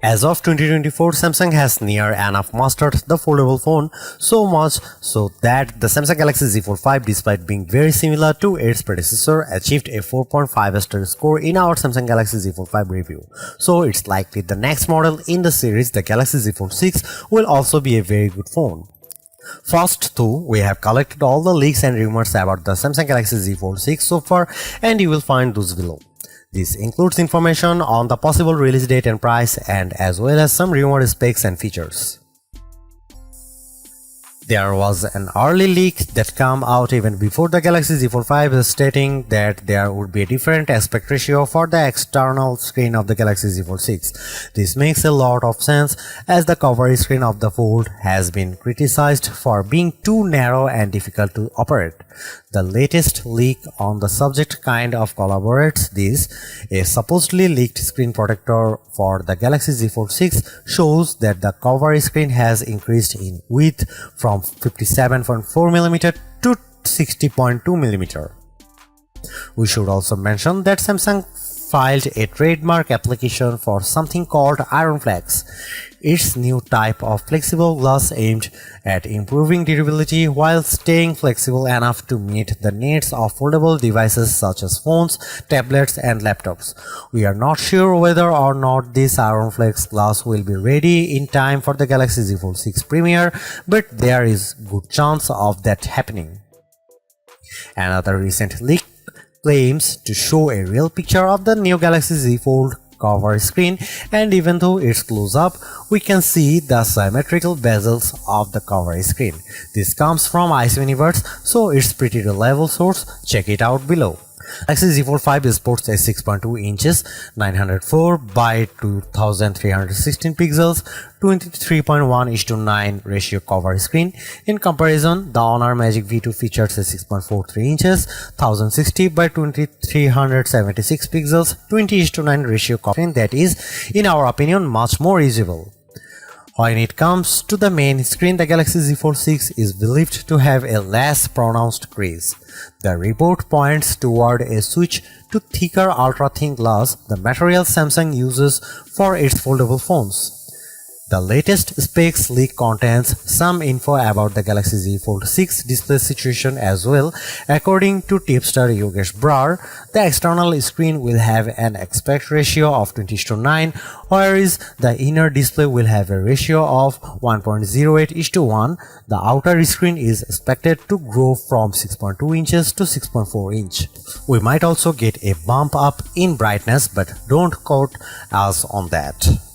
As of 2024, Samsung has near enough mastered the foldable phone, so much so that the Samsung Galaxy Z Fold 5, despite being very similar to its predecessor, achieved a 4.5 star score in our Samsung Galaxy Z Fold 5 review. So it's likely the next model in the series, the Galaxy Z Fold 6, will also be a very good phone. First though, we have collected all the leaks and rumors about the Samsung Galaxy Z Fold 6 so far, and you will find those below. This includes information on the possible release date and price, and as well as some rumored specs and features. There was an early leak that came out even before the Galaxy Z Fold 5 stating that there would be a different aspect ratio for the external screen of the Galaxy Z Fold 6. This makes a lot of sense as the cover screen of the Fold has been criticized for being too narrow and difficult to operate. The latest leak on the subject kind of corroborates this. A supposedly leaked screen protector for the Galaxy Z Fold 6 shows that the cover screen has increased in width from 57.4mm to 60.2mm. We should also mention that Samsung filed a trademark application for something called Iron Flex. It's new type of flexible glass aimed at improving durability while staying flexible enough to meet the needs of foldable devices such as phones, tablets, and laptops. We are not sure whether or not this Iron Flex glass will be ready in time for the Galaxy Z Fold 6 premiere, but there is good chance of that happening. Another recent leak claims to show a real picture of the new Galaxy Z Fold cover screen, and even though it's close up, we can see the symmetrical bezels of the cover screen. This comes from Ice Universe, so it's pretty reliable source. Check it out below. Galaxy Z Fold 5 sports a 6.2 inches, 904 by 2316 pixels, 23.1:9 ratio cover screen. In comparison, the Honor Magic V2 features a 6.43 inches, 1060 by 2376 pixels, 20:9 ratio cover screen that is, in our opinion, much more usable. When it comes to the main screen, the Galaxy Z Fold 6 is believed to have a less pronounced crease. The report points toward a switch to thicker ultra-thin glass, the material Samsung uses for its foldable phones. The latest specs leak contains some info about the Galaxy Z Fold 6 display situation as well. According to tipster Yogesh Brar, the external screen will have an aspect ratio of 20:9, whereas the inner display will have a ratio of 1.08:1. The outer screen is expected to grow from 6.2 inches to 6.4 inch. We might also get a bump up in brightness, but don't quote us on that.